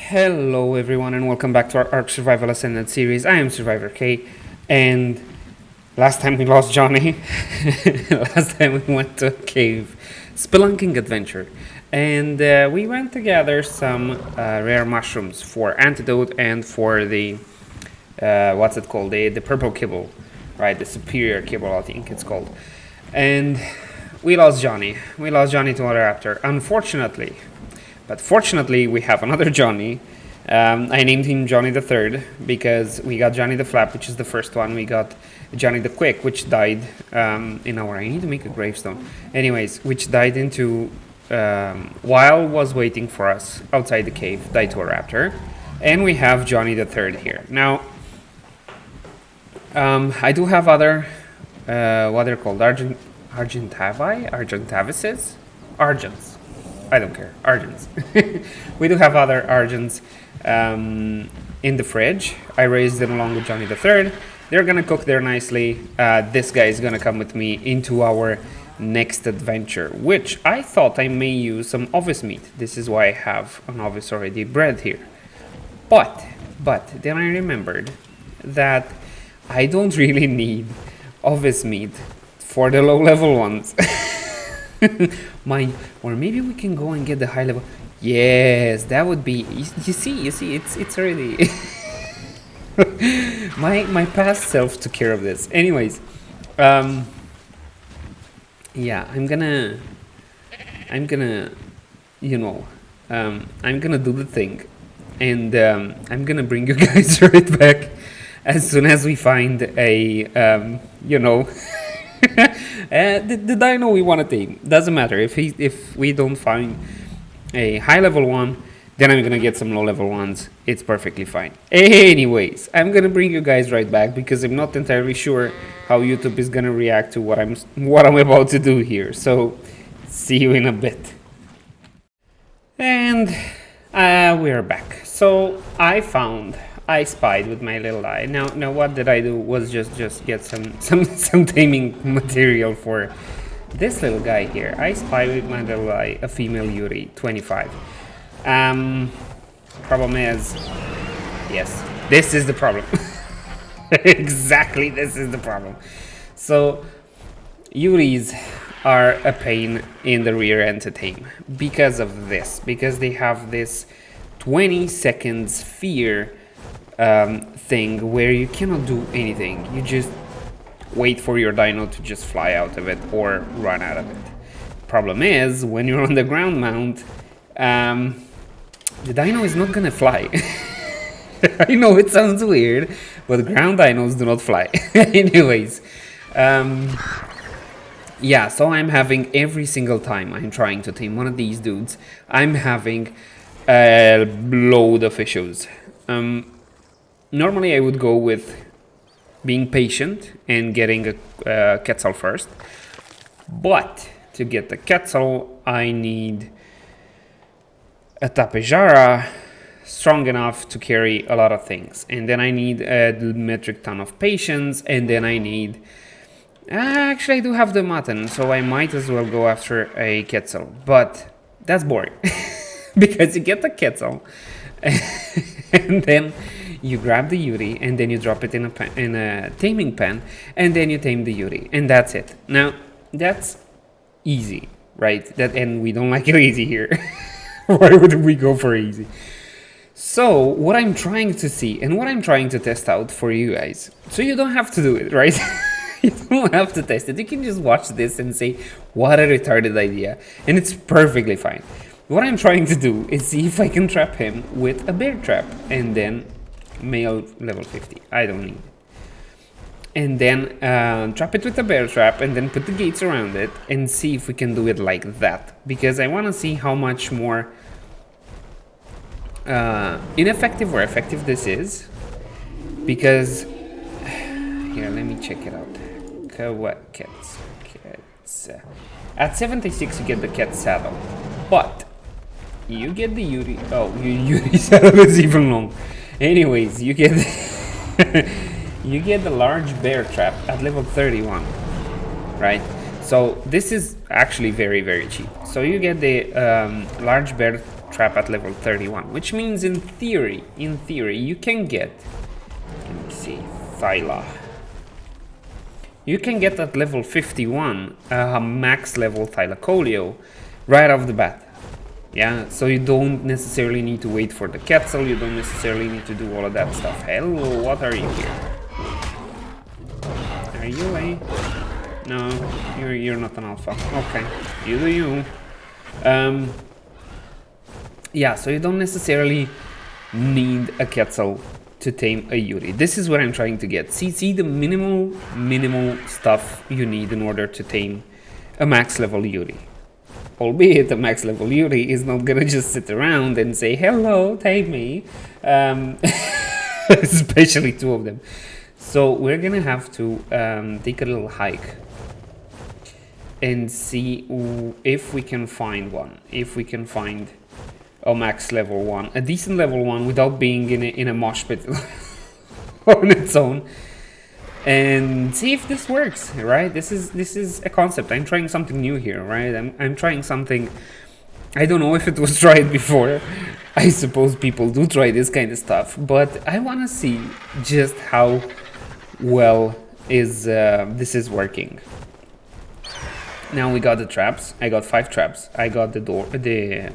Hello everyone and welcome back to our Ark Survival Ascendant series. I am Survivor K, and last time we lost Johnny. Last time we went to a cave spelunking adventure, and we went to gather some rare mushrooms for antidote and for the what's it called, the purple kibble, right? The superior kibble, I think it's called. And we lost Johnny. We lost Johnny to another raptor, unfortunately. But fortunately, we have another Johnny. I named him Johnny the Third because we got Johnny the Flap, which is the first one. We got Johnny the Quick, which died in our... I need to make a gravestone. Anyways, which died into... while was waiting for us outside the cave, died to a raptor. And we have Johnny the Third here. Now, I do have other... what they're called? Argentavises? Argents. I don't care. Argents. We do have other Argents in the fridge. I raised them along with Johnny the Third. They're gonna cook there nicely. This guy is gonna come with me into our next adventure, which I thought I may use some ovis meat. This is why I have an ovis already bred here. But then I remembered that I don't really need ovis meat for the low level ones. Or maybe we can go and get the high level. Yes, that would be. You see, it's already. my past self took care of this. Anyways, yeah, I'm gonna, I'm gonna do the thing, and I'm gonna bring you guys right back as soon as we find a, the dino we want to tame. Doesn't matter if we don't find a high level one, then I'm gonna get some low level ones. It's perfectly fine. Anyways, I'm gonna bring you guys right back because I'm not entirely sure how YouTube is gonna react to what I'm about to do here. So see you in a bit. And we're back. So I spied with my little eye. Now what did I do was just get some taming material for this little guy here. I spied with my little eye a female Yutys, 25. Problem is, yes, this is the problem. Exactly, this is the problem. So Yutys are a pain in the rear end to tame because of this, because they have this 20 seconds fear thing where you cannot do anything. You just wait for your dino to just fly out of it or run out of it. Problem is, when you're on the ground mount, the dino is not gonna fly. I know it sounds weird, but ground dinos do not fly. Anyways, yeah, so I'm having every single time I'm trying to tame one of these dudes, I'm having a load of issues. Normally I would go with being patient and getting a Quetzal first, but to get the Quetzal I need a Tapejara strong enough to carry a lot of things, and then I need a metric ton of patience, and then I need... actually I do have the mutton, so I might as well go after a Quetzal, but that's boring. Because you get the Quetzal and then you grab the Yutys and then you drop it in a taming pen, and then you tame the Yutys, and that's it. Now that's easy, right? And we don't like it easy here. Why would we go for easy? So what I'm trying to see and what I'm trying to test out for you guys, so you don't have to do it, right? You don't have to test it. You can just watch this and say, what a retarded idea, and it's perfectly fine. What I'm trying to do is see if I can trap him with a bear trap, and then male level 50. I don't need it. And then trap it with a bear trap, and then put the gates around it, and see if we can do it like that. Because I want to see how much more ineffective or effective this is. Because here, let me check it out. What cats? At 76 you get the cat saddle, but you get the Yutys. Oh, Yutys saddle is even long. Anyways, you get you get the large bear trap at level 31, right? So this is actually very, very cheap. So you get the large bear trap at level 31, which means in theory, you can get, let me see, Thyla. You can get at level 51 a max level Thylacoleo right off the bat. Yeah, so you don't necessarily need to wait for the Quetzal, you don't necessarily need to do all of that stuff. Hello, what are you here? Are you a... No, you're not an alpha. Okay, you do you. Yeah, so you don't necessarily need a Quetzal to tame a Yutys. This is what I'm trying to get. See the minimal stuff you need in order to tame a max level Yutys. Albeit a max level Yutys is not gonna just sit around and say, hello, tame me. Especially two of them. So we're gonna have to take a little hike and see if we can find one. If we can find a max level one, a decent level one without being in a mosh pit on its own. And see if this works, right? This is a concept. I'm trying something new here, right? I'm trying something. I don't know if it was tried before. I suppose people do try this kind of stuff, but I want to see just how well this is working. Now we got the traps. I got 5 traps. I got the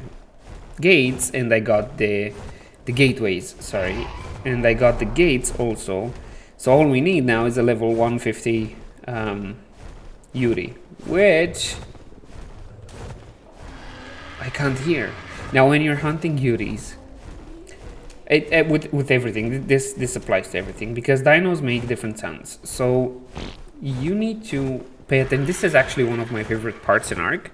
gates, and I got the gateways. Sorry, and I got the gates also. So all we need now is a level 150 Yutys, which I can't hear. Now when you're hunting Yutys, with everything, this applies to everything, because dinos make different sounds. So you need to pay attention. This is actually one of my favorite parts in Ark,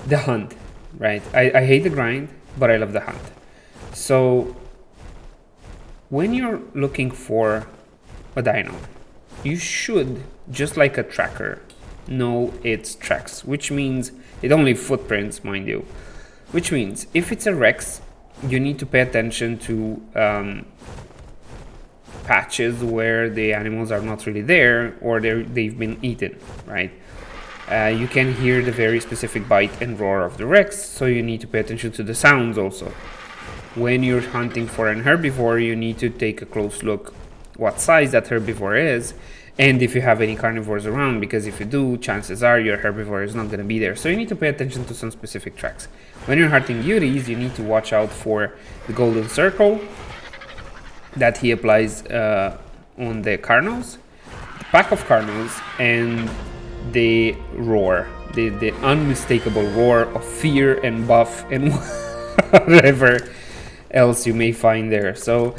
the hunt, right? I hate the grind, but I love the hunt. So when you're looking for a dino, you should, just like a tracker, know its tracks, which means it only footprints, mind you, which means if it's a Rex, you need to pay attention to patches where the animals are not really there, or they've been eaten, right? You can hear the very specific bite and roar of the Rex, so you need to pay attention to the sounds also. When you're hunting for an herbivore, you need to take a close look what size that herbivore is, and if you have any carnivores around, because if you do, chances are your herbivore is not going to be there. So you need to pay attention to some specific tracks. When you're hunting Yutys, you need to watch out for the golden circle that he applies on the carnos, the pack of carnos, and the roar, the unmistakable roar of fear and buff and whatever else you may find there. So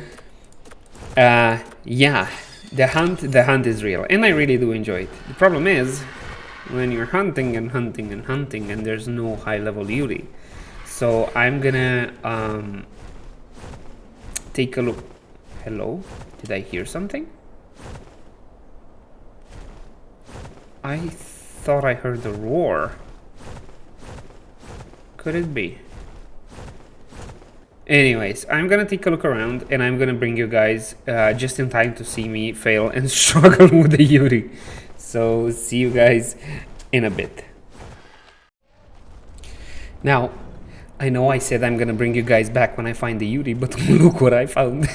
yeah, the hunt is real, and I really do enjoy it. The problem is when you're hunting and hunting and hunting and there's no high level Yutys. So I'm gonna take a look. Hello, did I hear something? I thought I heard the roar. Could it be? Anyways, I'm gonna take a look around, and I'm gonna bring you guys just in time to see me fail and struggle with the Yutys. So see you guys in a bit. Now, I know I said I'm gonna bring you guys back when I find the Yutys, but look what I found.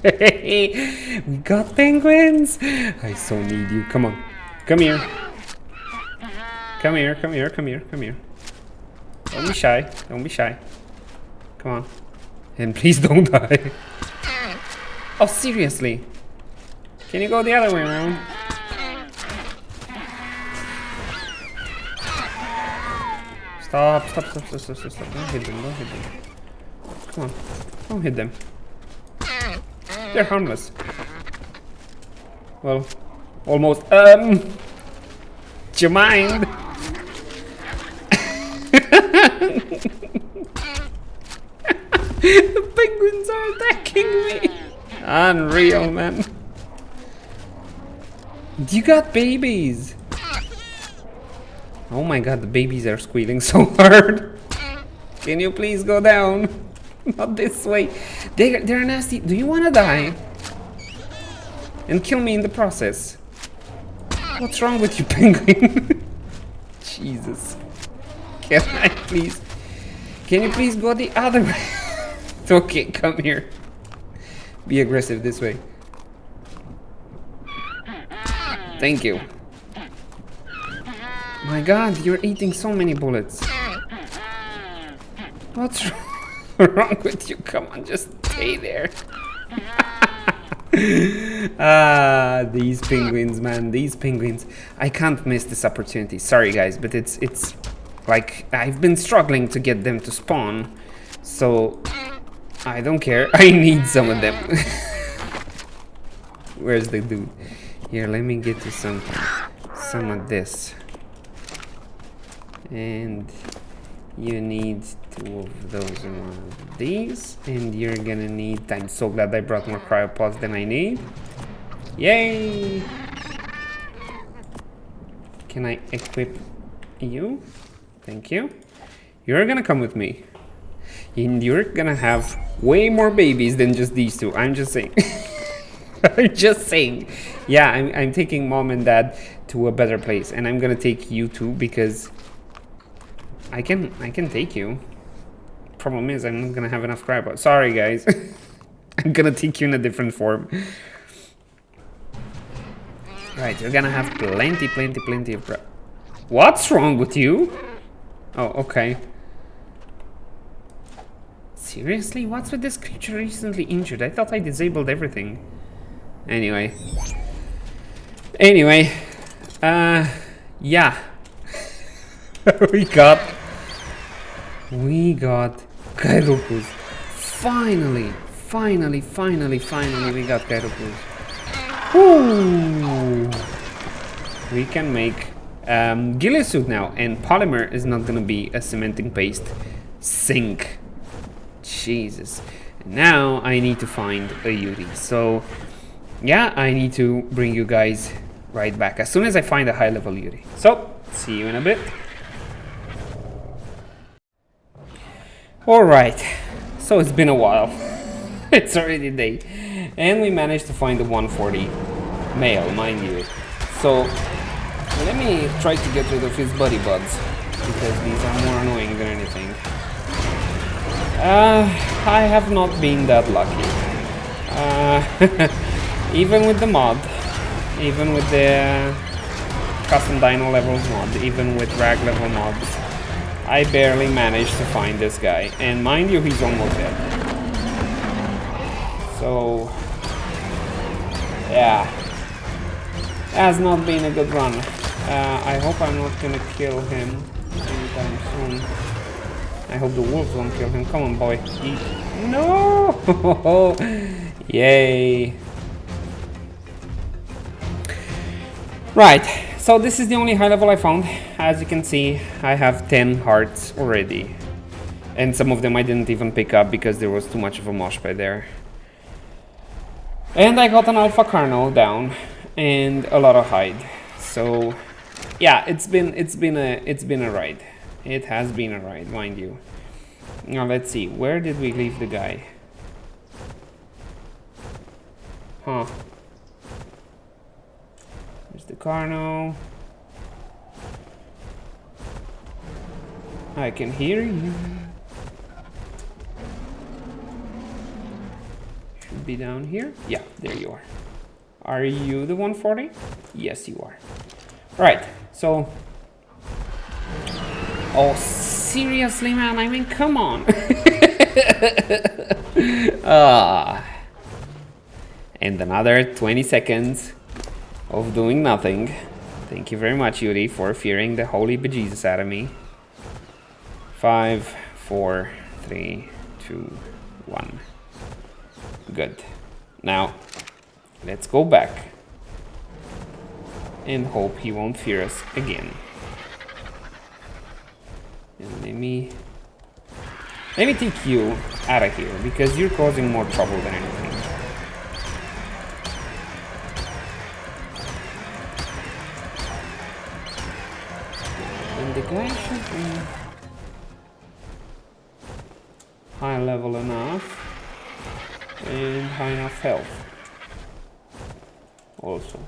We got penguins! I so need you. Come on. Come here. Come here, come here, come here, come here. Don't be shy. Don't be shy. Come on. And please don't die. Oh, seriously? Can you go the other way around? Stop, stop, stop, stop, stop, stop, stop. Don't hit them, don't hit them. Come on. Don't hit them. They're harmless. Well, almost. Do you mind? The penguins are attacking me. Unreal, man. You got babies. Oh my god, the babies are squealing so hard. Can you please go down? Not this way. They're nasty. Do you want to die? And kill me in the process? What's wrong with you, penguin? Jesus. Can I please? Can you please go the other way? Okay, come here. Be aggressive this way. Thank you. My god, you're eating so many bullets. What's wrong with you? Come on, just stay there. Ah, these penguins, man, these penguins. I can't miss this opportunity. Sorry, guys, but it's like I've been struggling to get them to spawn, so I don't care. I need some of them. Where's the dude? Here, let me get you some of this. And you need 2 of those and 1 of these, and you're gonna need. I'm so glad I brought more cryopods than I need. Yay! Can I equip you? Thank you. You're gonna come with me, and you're gonna have way more babies than just these 2. I'm just saying. I'm just saying. Yeah, I'm taking mom and dad to a better place, and I'm gonna take you too because I can take you. Problem is, I'm not gonna have enough cryopods. Sorry, guys. I'm gonna take you in a different form. Right, you're gonna have plenty of What's wrong with you? Oh, okay. Seriously? What's with this creature recently injured? I thought I disabled everything. Anyway. Yeah. we got Kairokus. Finally, we got Kairokus. Ooh. We can make ghillie suit now, and polymer is not gonna be a cementing paste sink. Jesus. Now I need to find a Yutys. So yeah, I need to bring you guys right back as soon as I find a high level Yutys. So see you in a bit. Alright, so it's been a while. It's already day. And we managed to find the 140 male, mind you. So let me try to get rid of his buddy buds, because these are more annoying than anything. I have not been that lucky. Even with the mod, even with the custom dino levels mod, even with rag level mods, I barely managed to find this guy. And mind you, he's almost dead. So yeah, has not been a good run. I hope I'm not gonna kill him anytime soon. I hope the wolves won't kill him. Come on, boy. Eat. No! Yay. Right, so this is the only high level I found. As you can see, I have 10 hearts already. And some of them I didn't even pick up because there was too much of a mosh pit there. And I got an alpha carno down and a lot of hide. So yeah, it's been a ride. It has been a ride, mind you. Now let's see, where did we leave the guy? Huh. There's the carno. I can hear you. Should be down here. Yeah, there you are. Are you the 140? Yes, you are. Right, so... Oh, seriously, man? I mean, come on. And another 20 seconds of doing nothing. Thank you very much, Yuri, for fearing the holy bejesus out of me. 5, 4, 3, 2, 1. Good. Now, let's go back and hope he won't fear us again. And let me take you out of here because you're causing more trouble than anything. And the guy should be high level enough and high enough health also.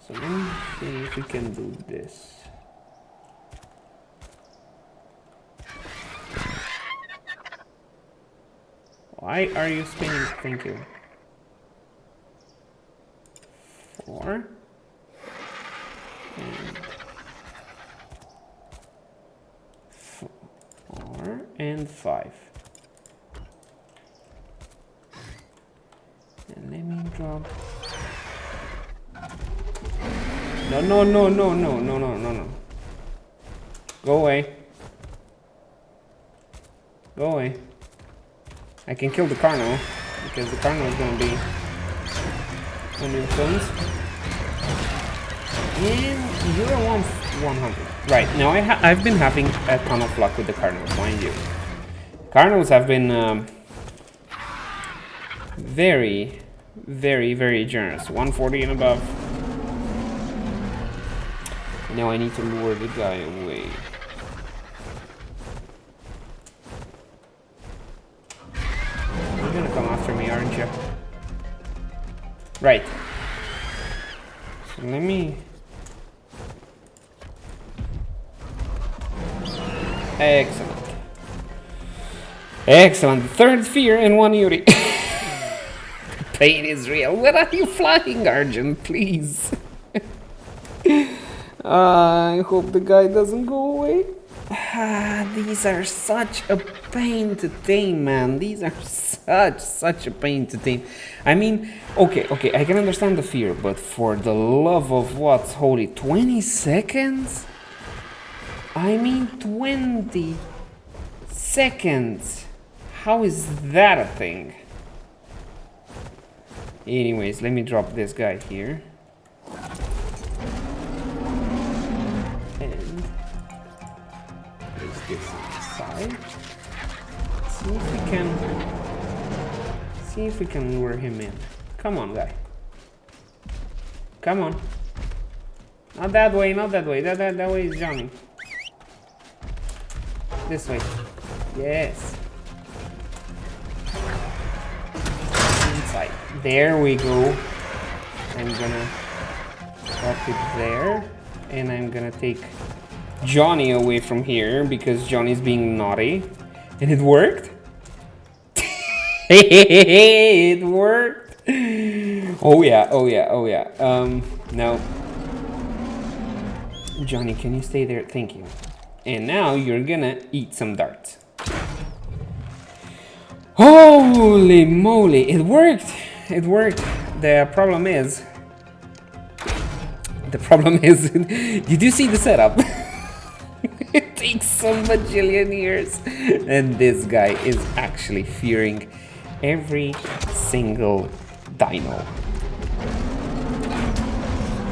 So let me see if we can do this. Why are you spinning? Thank you. 4. And 4 and 5. And let me drop. No, no, no, no, no, no, no, no, no. Go away. Go away. I can kill the Carno, because the Carno is gonna be on your phones. And you're 100. Right, now I've been having a ton of luck with the Carnos, mind you. Carnos have been very, very, very generous. 140 and above. Now I need to lure the guy away. You're gonna come after me, aren't you? Right. So let me... Excellent. Excellent. Third sphere and 1 Yuri. Pain is real. Where are you flying, Argent? Please. I hope the guy doesn't go away. These are such a pain to tame, man. These are such a pain to tame. I mean, okay, I can understand the fear, but for the love of what's holy, 20 seconds? I mean, 20 seconds. How is that a thing? Anyways, let me drop this guy here. See if we can lure him in. Come on, guy. Come on. Not that way, not that way. That way is Johnny. This way. Yes. Inside. There we go. I'm gonna drop it there. And I'm gonna take Johnny away from here because Johnny's being naughty. And it worked? It worked! Oh yeah. Now, Johnny, can you stay there? Thank you. And now you're gonna eat some darts. Holy moly, it worked! It worked. The problem is, did you see the setup? It takes some bajillion years. And this guy is actually fearing every single dino.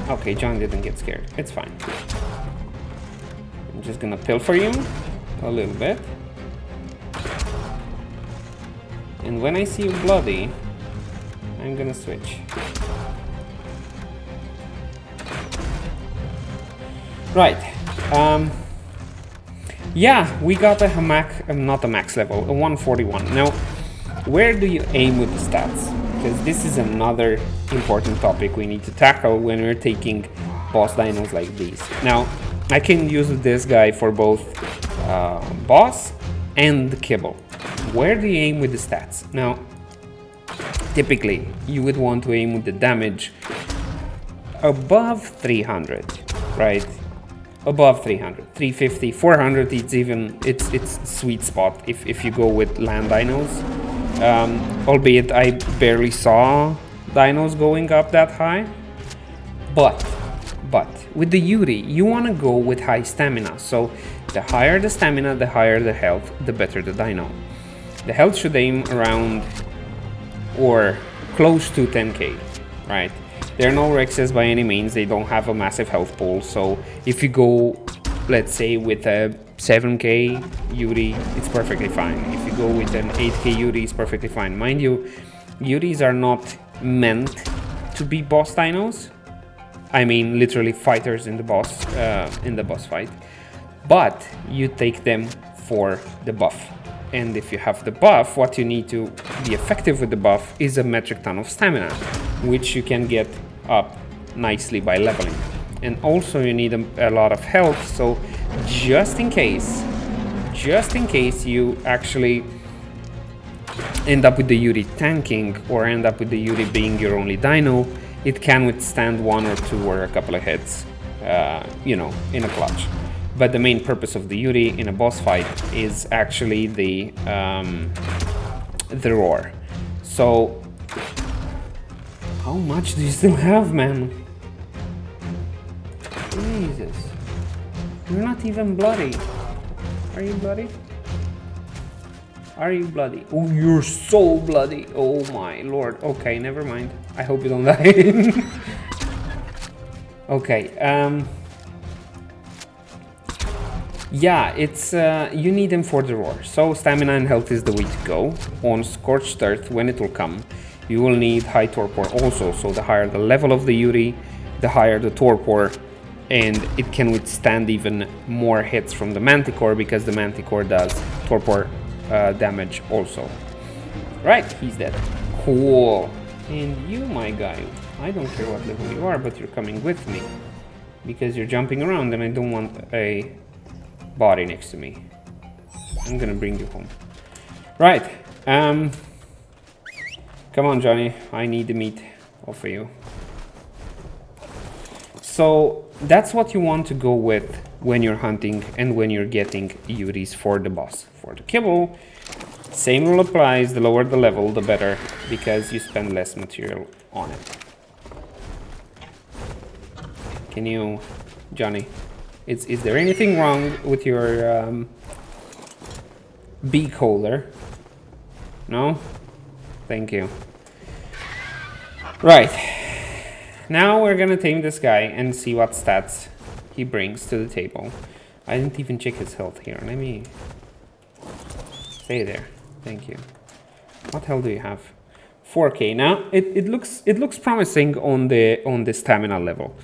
Okay, John didn't get scared. It's fine. I'm just gonna pilfer you a little bit. And when I see you bloody, I'm gonna switch. Right. Yeah, we got a not a max level, a 141. Now, where do you aim with the stats? Because this is another important topic we need to tackle when we're taking boss dinos like these. Now, I can use this guy for both boss and kibble. Where do you aim with the stats? Now, typically, you would want to aim with the damage above 300, right? Above 300, 350, 400, it's sweet spot if you go with land dinos. Albeit I barely saw dinos going up that high. But with the Yuri, you want to go with high stamina. So the higher the stamina, the higher the health, the better the dino. The health should aim around or close to 10k, right? They're no Rexes by any means, they don't have a massive health pool, so if you go, let's say, with a 7k Yuri, it's perfectly fine. If you go with an 8k Yuri, it's perfectly fine. Mind you, Yuris are not meant to be boss dinos. I mean, literally fighters in the boss fight. But you take them for the buff. And if you have the buff, what you need to be effective with the buff is a metric ton of stamina, which you can get up nicely by leveling. And also you need a lot of health, so just in case you actually end up with the Yuty tanking or end up with the Yuty being your only dino, it can withstand one or two or a couple of hits, you know, in a clutch. But the main purpose of the Yuty in a boss fight is actually the roar. So, how much do you still have, man? Jesus. You're not even bloody. Are you bloody? Are you bloody? Oh, you're so bloody. Oh my lord. Okay, never mind. I hope you don't die. Okay, yeah, it's you need them for the roar. So stamina and health is the way to go. On Scorched Earth, when it will come, you will need high torpor also. So the higher the level of the Yuty, the higher the torpor, and it can withstand even more hits from the Manticore because the Manticore does torpor damage also. Right, he's dead. Cool. And you, my guy, I don't care what level you are, but you're coming with me because you're jumping around and I don't want a body next to me. I'm gonna bring you home. Right. Come on, Johnny. I need the meat off of you. So that's what you want to go with when you're hunting and when you're getting Yutys for the boss. For the kibble, same rule applies. The lower the level, the better, because you spend less material on it. Can you, Johnny? Is there anything wrong with your beak holder? No? Thank you. Right. Now we're gonna tame this guy and see what stats he brings to the table. I didn't even check his health here. Let me stay there. Thank you. What hell do you have? 4k. Now it looks promising on the stamina level.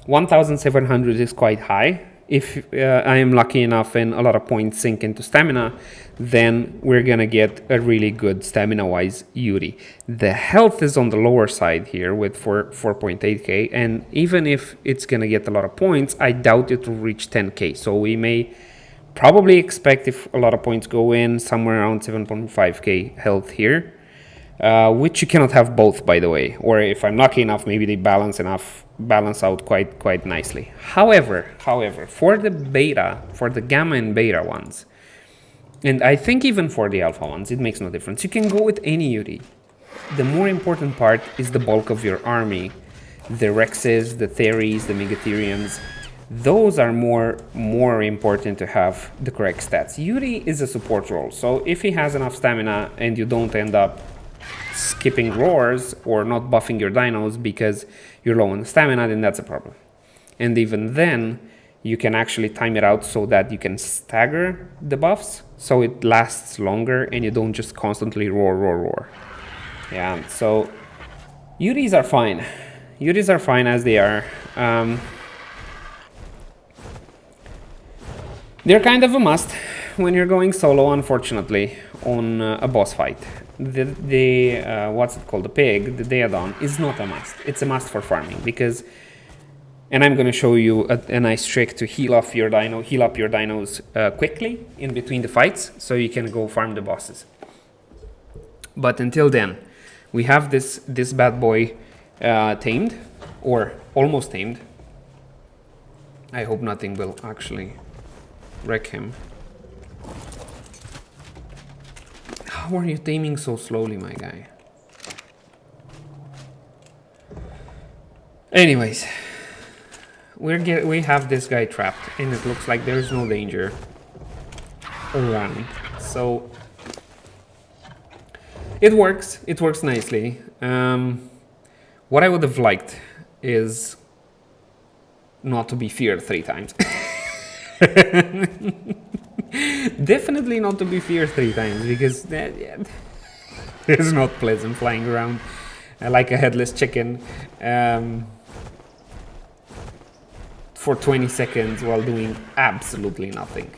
1700 is quite high. If I am lucky enough and a lot of points sink into stamina, then we're gonna get a really good stamina-wise Yuty. The health is on the lower side here with 4.8k, and even if it's gonna get a lot of points, I doubt it will reach 10k. So we may probably expect, if a lot of points go in, somewhere around 7.5k health here, which you cannot have both, by the way. Or if I'm lucky enough, maybe they balance out quite nicely. However, for the beta, for the gamma and beta ones, and I think even for the alpha ones, it makes no difference. You can go with any Yuty. The more important part is the bulk of your army. The Rexes, the Theres, the Megatheriums, those are more important to have the correct stats. Yuty is a support role, so if he has enough stamina and you don't end up skipping roars or not buffing your dinos because you're low on stamina, then that's a problem. And even then, you can actually time it out so that you can stagger the buffs so it lasts longer and you don't just constantly roar. Yeah, so Yutys are fine. Yutys are fine as they are. They're kind of a must when you're going solo, unfortunately, on a boss fight. The what's it called? The pig, the Deodon, is not a must. It's a must for farming because, and I'm going to show you a nice trick to heal up your dinos quickly in between the fights, so you can go farm the bosses. But until then, we have this bad boy tamed, or almost tamed. I hope nothing will actually wreck him. How are you taming so slowly, my guy? Anyways, we have this guy trapped, and it looks like there's no danger around. So it works nicely. What I would have liked is not to be feared 3 times. Definitely not to be feared 3 times, because it's not pleasant flying around like a headless chicken for 20 seconds while doing absolutely nothing.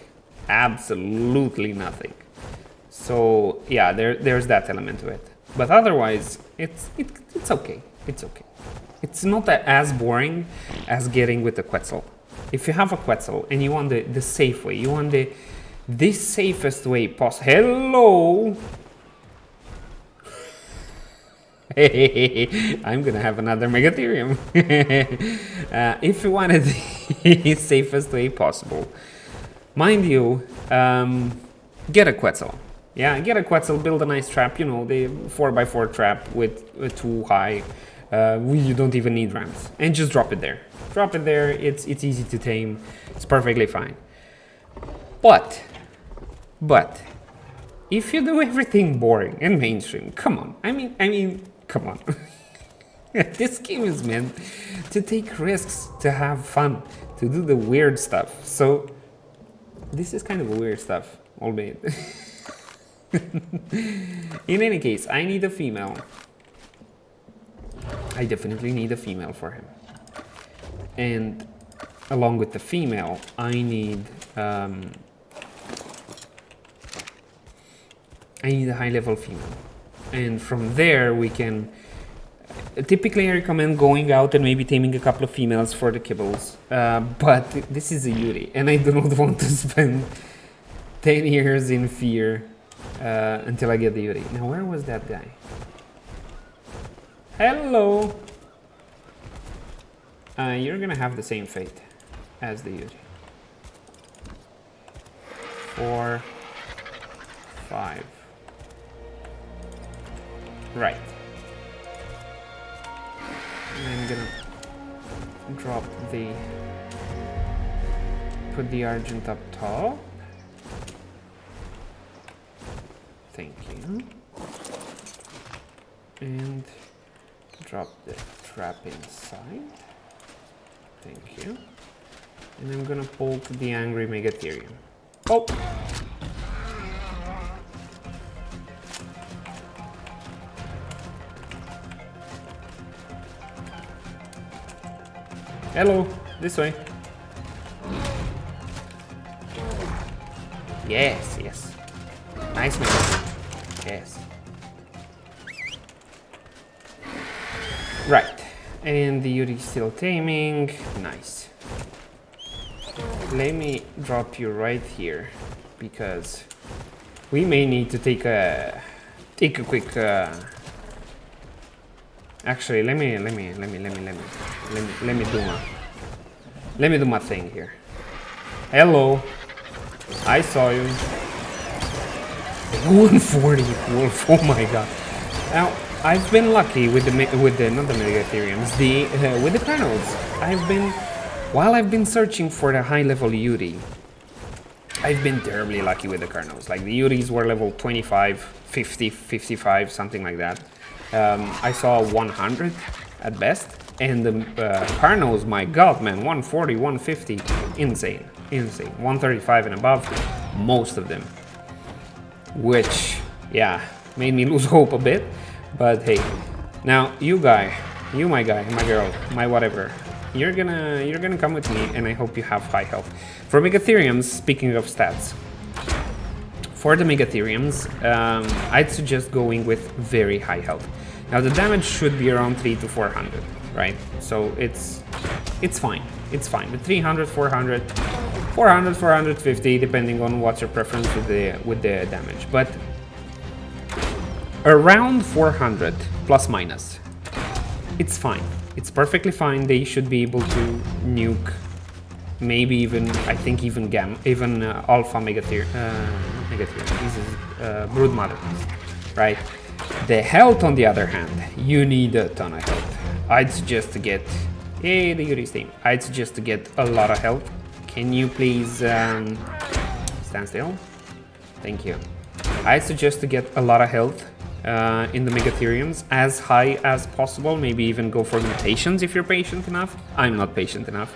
Absolutely nothing. So yeah, there's that element to it. But otherwise, it's okay. It's okay. It's not as boring as getting with the Quetzal. If you have a Quetzal and you want the safe way, you want the safest way possible. Hello! I'm gonna have another Megatherium. If you wanted the safest way possible, mind you, get a Quetzal. Yeah, get a Quetzal, build a nice trap, you know, the 4x4 trap with 2 high. You don't even need ramps. And just drop it there. Drop it there, it's easy to tame, it's perfectly fine. But, if you do everything boring and mainstream, come on, I mean, come on. This game is meant to take risks, to have fun, to do the weird stuff. So, this is kind of weird stuff, albeit. In any case, I need a female. I definitely need a female for him. And along with the female, I need a high level female. And from there we can, typically I recommend going out and maybe taming a couple of females for the kibbles. But this is a Yutys, and I do not want to spend 10 years in fear until I get the Yutys. Now where was that guy? Hello! You're gonna have the same fate as the Yutys. 4, 5. Right. And I'm gonna drop put the Argent up top. Thank you. And drop the trap inside. Thank you. And I'm gonna poke the angry Megatherium. Oh! Hello, this way. Yes, yes. Nice man. Yes. Right. And the Yutys still taming. Nice. Let me drop you right here because we may need to take a quick actually let me do my thing here. Hello. I saw you. 140 wolf. Oh my god. Now I've been lucky with the not the Megatheriums, with the kernels. While I've been searching for the high level Yutys, I've been terribly lucky with the kernels. Like the Yutys were level 25, 50, 55, something like that. I saw 100 at best, and the kernels, my god, man, 140, 150, insane, insane. 135 and above, most of them. Which, yeah, made me lose hope a bit. But hey, now you my guy, my girl, my whatever, you're gonna come with me, and I hope you have high health. For Megatheriums, speaking of stats, for the Megatheriums, I'd suggest going with very high health. Now the damage should be around 300 to 400, right? So it's fine. It's fine. With 300, 400, 400, 450, depending on what's your preference with the damage. But around 400 plus minus, it's fine. It's perfectly fine. They should be able to nuke, maybe even, I think even alpha Megatherium. This is Broodmother, right? The health, on the other hand, you need a ton of health. I'd suggest to get, hey, the Yutys team. I'd suggest to get a lot of health. Can you please stand still? Thank you. I suggest to get a lot of health in the Megatheriums, as high as possible. Maybe even go for mutations if you're patient enough. I'm not patient enough.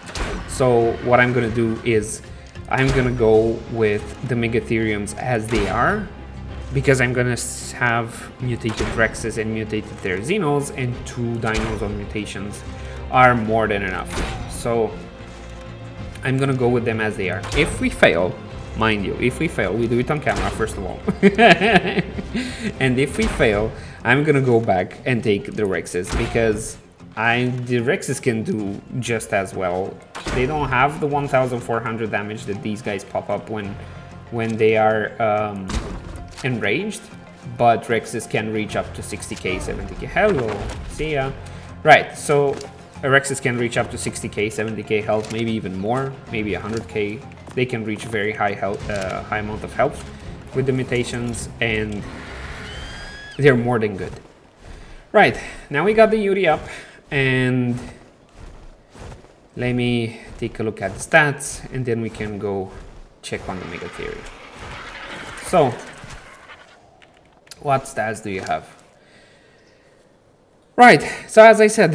So what I'm gonna do is I'm gonna go with the Megatheriums as they are, because I'm gonna have mutated Rexes and mutated Therizzinos, and 2 dinos on mutations are more than enough. So I'm gonna go with them as they are. If we fail, mind you, if we fail, we do it on camera first of all. And if we fail, I'm gonna go back and take the Rexes, because the Rexes can do just as well. They don't have the 1400 damage that these guys pop up when they are enraged, but Rexes can reach up to 60k, 70k. Hello, see ya. Right, so Rexes can reach up to 60k, 70k health, maybe even more, maybe 100k. They can reach very high health, high amount of health with the mutations, and they're more than good. Right, now we got the Yuty up, and let me take a look at the stats, and then we can go check on the Mega Theory. So, what stats do you have? Right, so as I said,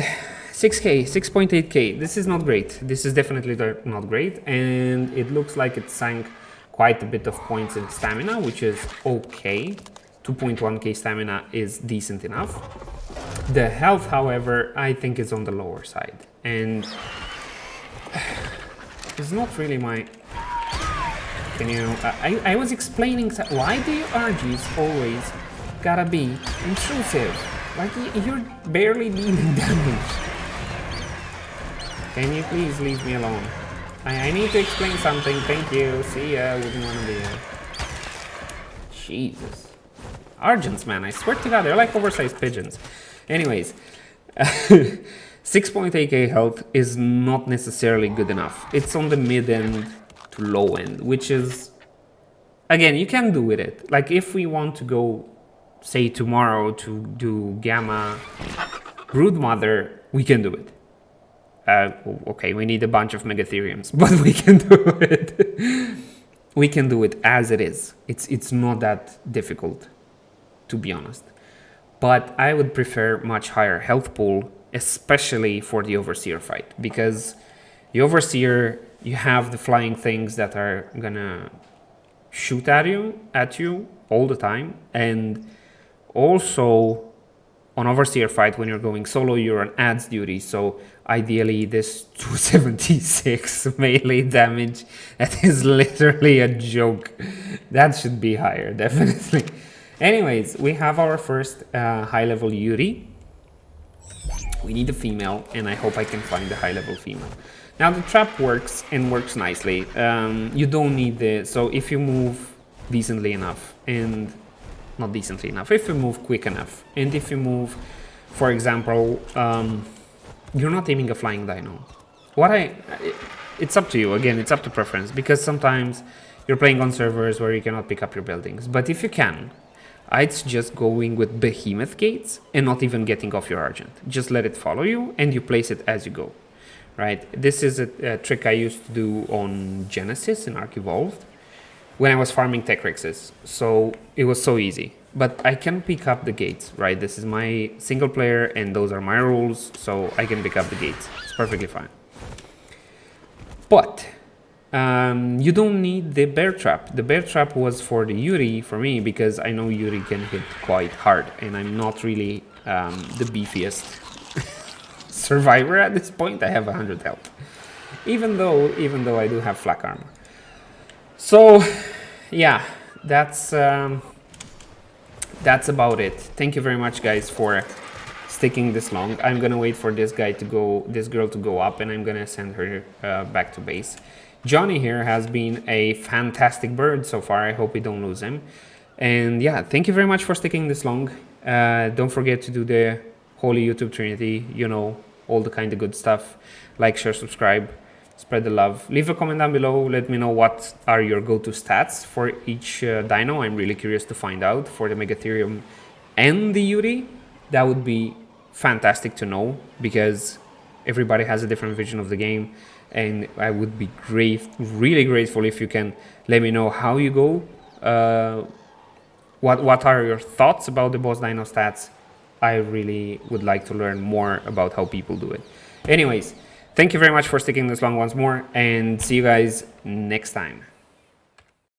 6k, 6.8k, this is not great. This is definitely not great, and it looks like it sank quite a bit of points in stamina, which is okay. 2.1k stamina is decent enough. The health, however, I think is on the lower side, and it's not really my... Can you... I was explaining why the RGs always gotta be intrusive. Like, you're barely dealing damage. Can you please leave me alone? I need to explain something, thank you. See ya, wouldn't wanna be here. Jesus. Argents, man, I swear to God, they're like oversized pigeons. Anyways, 6.8k health is not necessarily good enough. It's on the mid end to low end, which is, again, you can do with it. Like, if we want to go, say, tomorrow to do Gamma Broodmother, we can do it. Okay, we need a bunch of Megatheriums, but we can do it. We can do it as it is. It's not that difficult, to be honest. But I would prefer much higher health pool, especially for the Overseer fight, because the Overseer, you have the flying things that are gonna shoot at you all the time, and also on Overseer fight, when you're going solo, you're on adds duty, so ideally this 276 melee damage, that is literally a joke. That should be higher, definitely. Anyways, we have our first high-level Yuty. We need a female, and I hope I can find a high-level female. Now, the trap works, and works nicely. You don't need the... So, if you move decently enough, and... Not decently enough, if you move quick enough, and if you move, for example, you're not aiming a flying dino. It's up to you, again, it's up to preference, because sometimes you're playing on servers where you cannot pick up your buildings, but if you can, I'd suggest going with behemoth gates and not even getting off your Argent. Just let it follow you and you place it as you go, right? This is a trick I used to do on Genesis in Arc Evolved when I was farming Tech Rexes, so it was so easy. But I can pick up the gates, right? This is my single player and those are my rules, so I can pick up the gates. It's perfectly fine. But you don't need the bear trap. The bear trap was for the Yuty for me because I know Yuty can hit quite hard and I'm not really the beefiest survivor at this point. I have 100 health, even though I do have flak armor. So yeah, that's about it. Thank you very much, guys, for sticking this long. I'm gonna wait for this girl to go up, and I'm gonna send her back to base. Johnny here has been a fantastic bird so far. I hope we don't lose him. And yeah, thank you very much for sticking this long. Don't forget to do the Holy YouTube Trinity, you know, all the kind of good stuff. Like, share, subscribe, spread the love. Leave a comment down below. Let me know what are your go-to stats for each dino. I'm really curious to find out for the Megatherium and the Yuty. That would be fantastic to know because everybody has a different vision of the game. And I would be really grateful if you can let me know how you go. What are your thoughts about the boss dino stats? I really would like to learn more about how people do it. Anyways, thank you very much for sticking this long once more, and see you guys next time.